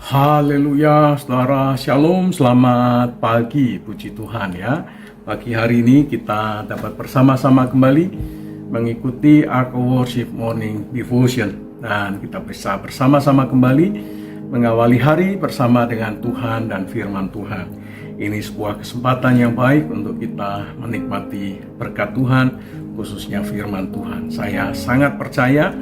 Haleluya, saudara. Shalom, selamat pagi, puji Tuhan ya. Pagi hari ini kita dapat bersama-sama kembali mengikuti Ark of Worship Morning Devotion. Dan kita bisa bersama-sama kembali mengawali hari bersama dengan Tuhan dan firman Tuhan. Ini sebuah kesempatan yang baik untuk kita menikmati berkat Tuhan, khususnya firman Tuhan. Saya sangat percaya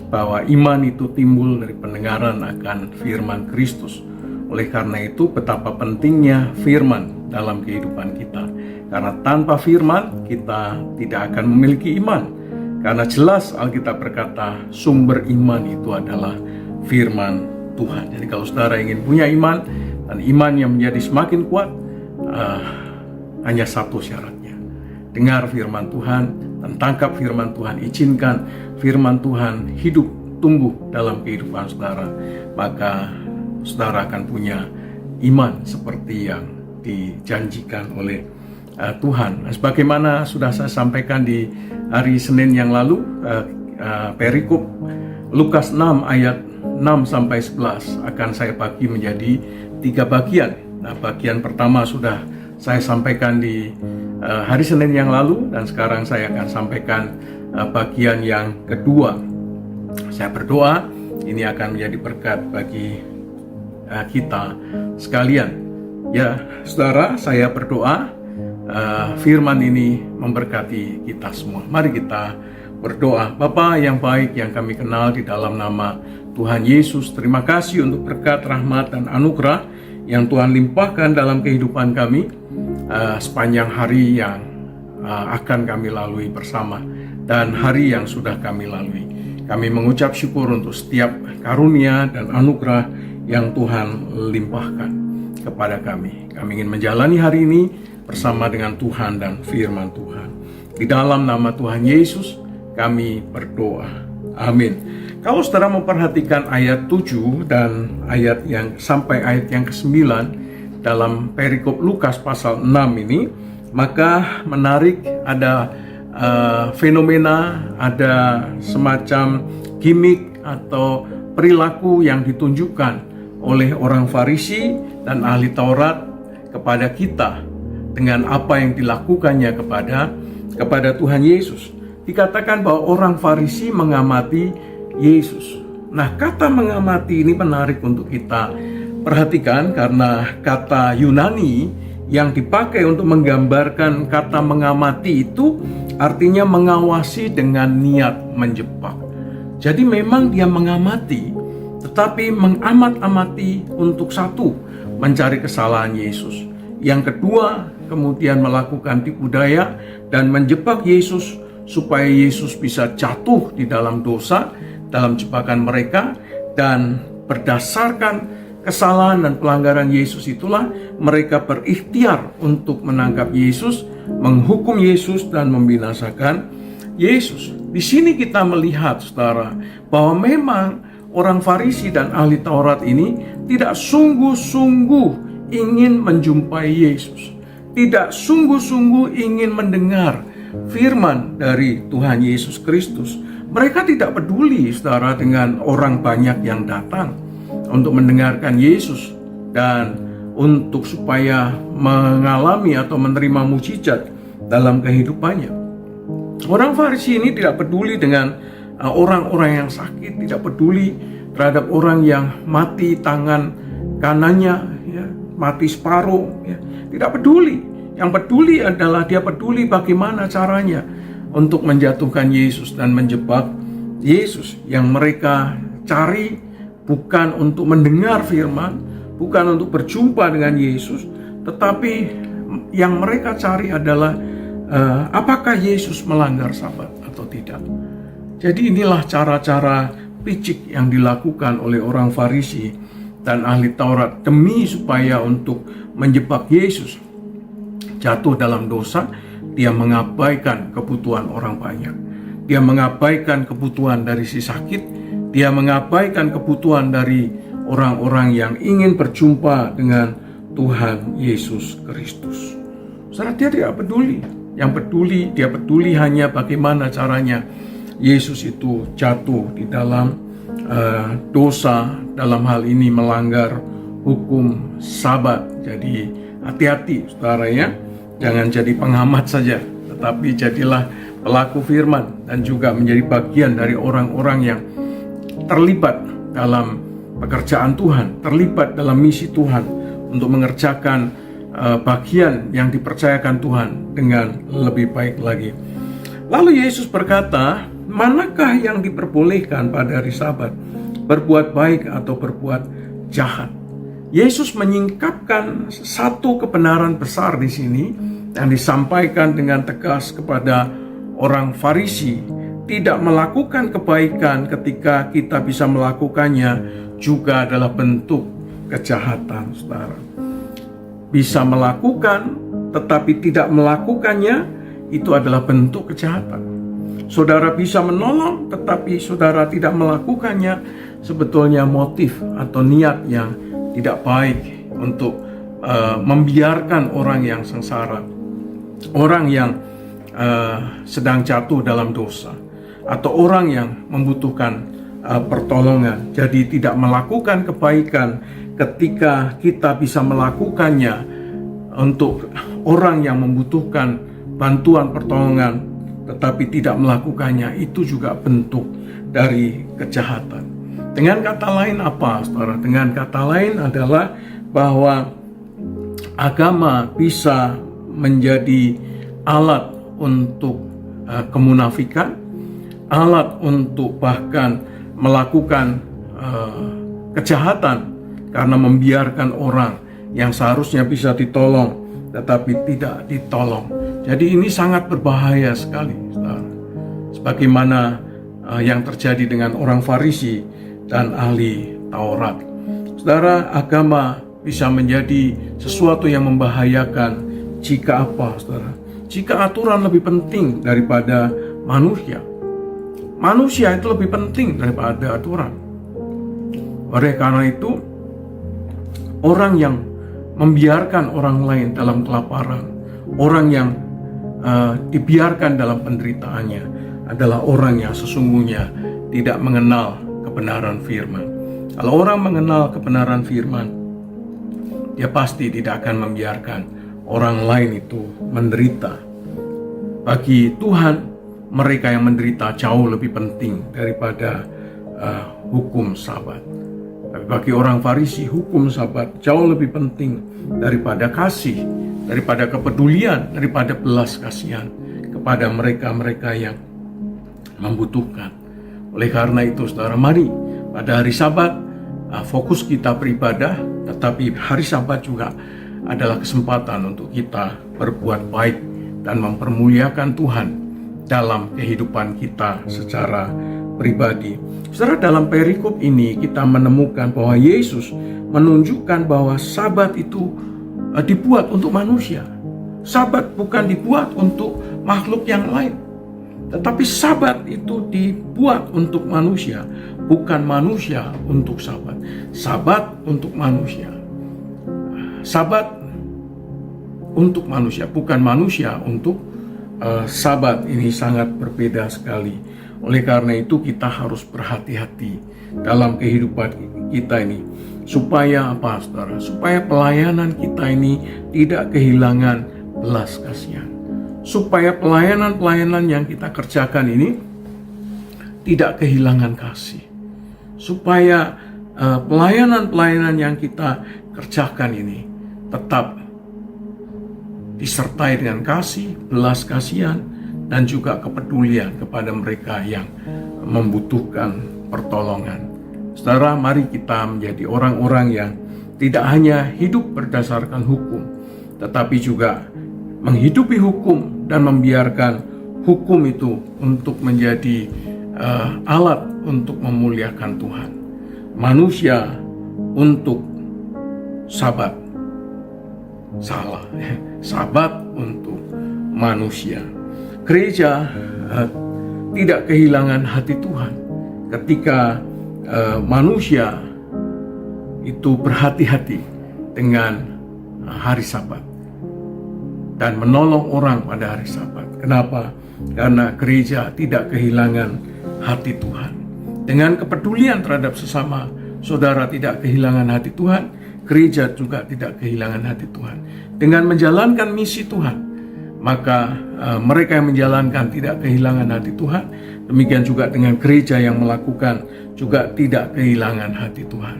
bahwa iman itu timbul dari pendengaran akan firman Kristus. Oleh karena itu, betapa pentingnya firman dalam kehidupan kita. Karena tanpa firman, kita tidak akan memiliki iman. Karena jelas Alkitab berkata, sumber iman itu adalah firman Tuhan. Jadi kalau saudara ingin punya iman, dan iman yang menjadi semakin kuat, hanya satu syaratnya. Dengar firman Tuhan dan tangkap firman Tuhan, izinkan firman Tuhan hidup, tumbuh dalam kehidupan saudara, maka saudara akan punya iman seperti yang dijanjikan oleh Tuhan. Sebagaimana sudah saya sampaikan di hari Senin yang lalu, perikop Lukas 6 ayat 6-11 akan saya bagi menjadi 3 bagian. Nah, bagian pertama sudah saya sampaikan di hari Senin yang lalu, dan sekarang saya akan sampaikan bagian yang kedua. Saya berdoa ini akan menjadi berkat bagi kita sekalian. Ya, saudara, saya berdoa firman ini memberkati kita semua. Mari kita berdoa. Bapa yang baik yang kami kenal, di dalam nama Tuhan Yesus, terima kasih untuk berkat, rahmat, dan anugerah yang Tuhan limpahkan dalam kehidupan kami sepanjang hari yang akan kami lalui bersama dan hari yang sudah kami lalui. Kami mengucap syukur untuk setiap karunia dan anugerah yang Tuhan limpahkan kepada kami. Kami ingin menjalani hari ini bersama dengan Tuhan dan firman Tuhan. Di dalam nama Tuhan Yesus kami berdoa. Amin. Kalau saudara memperhatikan ayat 7 dan ayat yang sampai ayat yang ke-9 dalam perikop Lukas pasal 6 ini, maka menarik, ada fenomena, ada semacam gimmick atau perilaku yang ditunjukkan oleh orang Farisi dan ahli Taurat kepada kita dengan apa yang dilakukannya kepada Tuhan Yesus. Dikatakan bahwa orang Farisi mengamati Yesus. Nah, kata mengamati ini menarik untuk kita perhatikan, karena kata Yunani yang dipakai untuk menggambarkan kata mengamati itu artinya mengawasi dengan niat menjebak. Jadi memang dia mengamati, tetapi mengamat-amati untuk satu, mencari kesalahan Yesus. Yang kedua, kemudian melakukan tipu daya dan menjebak Yesus supaya Yesus bisa jatuh di dalam dosa, dalam jebakan mereka, dan berdasarkan kesalahan dan pelanggaran Yesus itulah mereka berikhtiar untuk menangkap Yesus, menghukum Yesus, dan membinasakan Yesus. Di sini kita melihat, saudara, bahwa memang orang Farisi dan ahli Taurat ini tidak sungguh-sungguh ingin menjumpai Yesus, tidak sungguh-sungguh ingin mendengar firman dari Tuhan Yesus Kristus. Mereka tidak peduli, saudara, dengan orang banyak yang datang untuk mendengarkan Yesus dan untuk supaya mengalami atau menerima mujizat dalam kehidupannya. Orang Farisi ini tidak peduli dengan orang-orang yang sakit, tidak peduli terhadap orang yang mati tangan kanannya, ya, mati separuh, ya, tidak peduli. Yang peduli adalah dia peduli bagaimana caranya untuk menjatuhkan Yesus dan menjebak Yesus. Yang mereka cari bukan untuk mendengar firman, bukan untuk berjumpa dengan Yesus, tetapi yang mereka cari adalah apakah Yesus melanggar Sabat atau tidak. Jadi inilah cara-cara picik yang dilakukan oleh orang Farisi dan ahli Taurat demi supaya untuk menjebak Yesus jatuh dalam dosa. Dia mengabaikan kebutuhan orang banyak, dia mengabaikan kebutuhan dari si sakit, dia mengabaikan kebutuhan dari orang-orang yang ingin berjumpa dengan Tuhan Yesus Kristus. Saudara, dia tidak peduli. Yang peduli, dia peduli hanya bagaimana caranya Yesus itu jatuh di dalam dosa, dalam hal ini melanggar hukum Sabat. Jadi hati-hati saudara ya, jangan jadi pengamat saja, tetapi jadilah pelaku firman dan juga menjadi bagian dari orang-orang yang terlibat dalam pekerjaan Tuhan, terlibat dalam misi Tuhan untuk mengerjakan bagian yang dipercayakan Tuhan dengan lebih baik lagi. Lalu Yesus berkata, manakah yang diperbolehkan pada hari Sabat? Berbuat baik atau berbuat jahat? Yesus menyingkapkan satu kebenaran besar di sini yang disampaikan dengan tegas kepada orang Farisi. Tidak melakukan kebaikan ketika kita bisa melakukannya juga adalah bentuk kejahatan, saudara. Bisa melakukan tetapi tidak melakukannya, itu adalah bentuk kejahatan. Saudara bisa menolong tetapi saudara tidak melakukannya, sebetulnya motif atau niat yang tidak baik untuk membiarkan orang yang sengsara, orang yang sedang jatuh dalam dosa, atau orang yang membutuhkan pertolongan. Jadi tidak melakukan kebaikan ketika kita bisa melakukannya untuk orang yang membutuhkan bantuan pertolongan, tetapi tidak melakukannya, itu juga bentuk dari kejahatan. Dengan kata lain apa, saudara? Dengan kata lain adalah bahwa agama bisa menjadi alat untuk kemunafikan, alat untuk bahkan melakukan kejahatan karena membiarkan orang yang seharusnya bisa ditolong tetapi tidak ditolong. Jadi ini sangat berbahaya sekali, saudara. Sebagaimana yang terjadi dengan orang Farisi dan ahli Taurat. Saudara, agama bisa menjadi sesuatu yang membahayakan jika apa, saudara? Jika aturan lebih penting daripada manusia. Manusia itu lebih penting daripada aturan. Oleh karena itu, orang yang membiarkan orang lain dalam kelaparan, orang yang dibiarkan dalam penderitaannya adalah orang yang sesungguhnya tidak mengenal kebenaran firman. Kalau orang mengenal kebenaran firman, dia pasti tidak akan membiarkan orang lain itu menderita. Bagi Tuhan, mereka yang menderita jauh lebih penting daripada hukum Sabat. Bagi orang Farisi, hukum Sabat jauh lebih penting daripada kasih, daripada kepedulian, daripada belas kasihan kepada mereka-mereka yang membutuhkan. Oleh karena itu, saudara, mari pada hari Sabat fokus kita beribadah, tetapi hari Sabat juga adalah kesempatan untuk kita berbuat baik dan mempermuliakan Tuhan dalam kehidupan kita secara pribadi. Saudara, dalam perikop ini kita menemukan bahwa Yesus menunjukkan bahwa Sabat itu dibuat untuk manusia. Sabat bukan dibuat untuk makhluk yang lain, tetapi Sabat itu dibuat untuk manusia, bukan manusia untuk Sabat. Sabat untuk manusia. Sabat untuk manusia, bukan manusia untuk Sabat. Ini sangat berbeda sekali. Oleh karena itu kita harus berhati-hati dalam kehidupan kita ini. Supaya apa, saudara? Supaya pelayanan kita ini tidak kehilangan belas kasihan. Supaya pelayanan-pelayanan yang kita kerjakan ini tidak kehilangan kasih. Supaya pelayanan-pelayanan yang kita kerjakan ini tetap disertai dengan kasih, belas kasihan, dan juga kepedulian kepada mereka yang membutuhkan pertolongan. Saudara, mari kita menjadi orang-orang yang tidak hanya hidup berdasarkan hukum, tetapi juga menghidupi hukum dan membiarkan hukum itu untuk menjadi alat untuk memuliakan Tuhan. Manusia untuk Sabat. Salah. Sabat untuk manusia. Gereja tidak kehilangan hati Tuhan ketika manusia itu berhati-hati dengan hari Sabat dan menolong orang pada hari Sabat. Kenapa? Karena gereja tidak kehilangan hati Tuhan. Dengan kepedulian terhadap sesama, saudara tidak kehilangan hati Tuhan. gereja juga tidak kehilangan hati Tuhan. Dengan menjalankan misi Tuhan, maka mereka yang menjalankan tidak kehilangan hati Tuhan. Demikian juga dengan gereja yang melakukan juga tidak kehilangan hati Tuhan.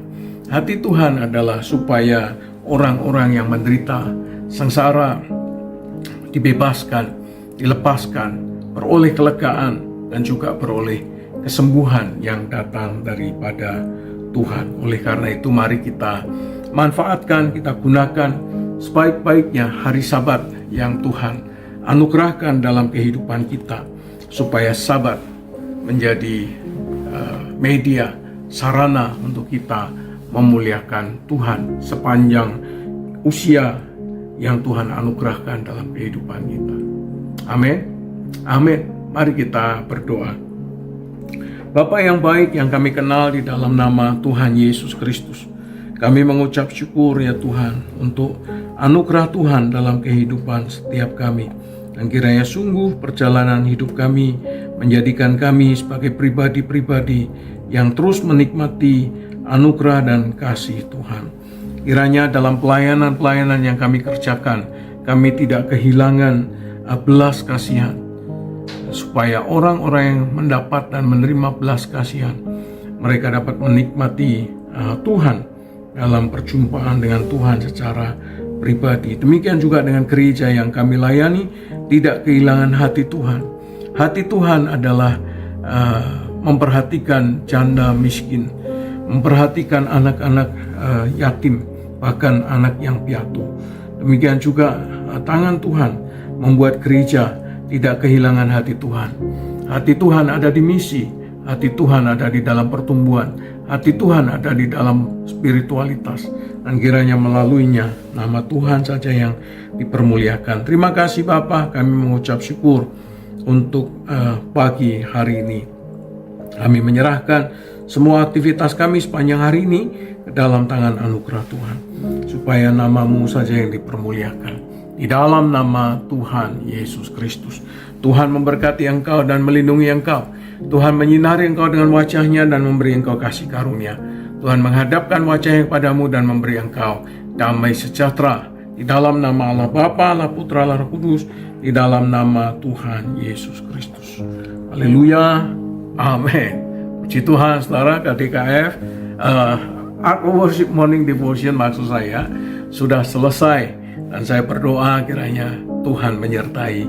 Hati Tuhan adalah supaya orang-orang yang menderita sengsara dibebaskan, dilepaskan, beroleh kelegaan, dan juga beroleh kesembuhan yang datang daripada Tuhan. Oleh karena itu, mari kita manfaatkan, kita gunakan sebaik-baiknya hari Sabat yang Tuhan anugerahkan dalam kehidupan kita, supaya Sabat menjadi media, sarana untuk kita memuliakan Tuhan sepanjang usia yang Tuhan anugerahkan dalam kehidupan kita. Amin. Amin. Mari kita berdoa. Bapa yang baik yang kami kenal di dalam nama Tuhan Yesus Kristus, kami mengucap syukur ya Tuhan untuk anugerah Tuhan dalam kehidupan setiap kami. Dan kiranya sungguh perjalanan hidup kami menjadikan kami sebagai pribadi-pribadi yang terus menikmati anugerah dan kasih Tuhan. Kiranya dalam pelayanan-pelayanan yang kami kerjakan, kami tidak kehilangan belas kasihan, supaya orang-orang yang mendapat dan menerima belas kasihan, mereka dapat menikmati Tuhan dalam perjumpaan dengan Tuhan secara pribadi. Demikian juga dengan gereja yang kami layani, tidak kehilangan hati Tuhan. Hati Tuhan adalah memperhatikan janda miskin, memperhatikan anak-anak yatim, bahkan anak yang piatu. Demikian juga tangan Tuhan membuat gereja tidak kehilangan hati Tuhan. Hati Tuhan ada di misi, hati Tuhan ada di dalam pertumbuhan, hati Tuhan ada di dalam spiritualitas, dan kiranya melaluinya nama Tuhan saja yang dipermuliakan. Terima kasih Bapa, kami mengucap syukur untuk pagi hari ini. Kami menyerahkan semua aktivitas kami sepanjang hari ini ke dalam tangan anugerah Tuhan, supaya nama-Mu saja yang dipermuliakan. Di dalam nama Tuhan Yesus Kristus, Tuhan memberkati engkau dan melindungi engkau. Tuhan menyinari engkau dengan wajah-Nya dan memberi engkau kasih karunia. Tuhan menghadapkan wajah-Nya kepadamu dan memberi engkau damai sejahtera. Di dalam nama Allah Bapa, Allah Putra, Allah Roh Kudus, di dalam nama Tuhan Yesus Kristus. Haleluya. Amin. Puji Tuhan, saudara KDKF. Art Worship Morning Devotion maksud saya sudah selesai. Dan saya berdoa kiranya Tuhan menyertai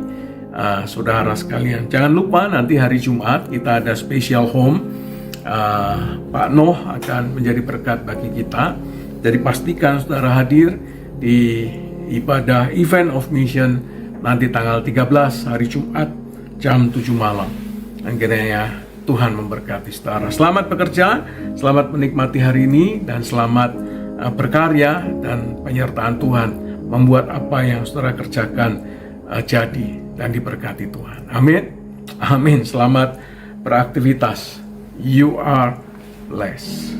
saudara sekalian. Jangan lupa nanti hari Jumat kita ada special home. Pak Noh akan menjadi berkat bagi kita. Jadi pastikan saudara hadir di ibadah Event of Mission nanti tanggal 13 hari Jumat jam 7 malam. Dan kiranya Tuhan memberkati saudara. Selamat bekerja, selamat menikmati hari ini, dan selamat berkarya, dan penyertaan Tuhan membuat apa yang saudara kerjakan jadi dan diberkati Tuhan. Amin. Amin. Selamat beraktivitas. You are blessed.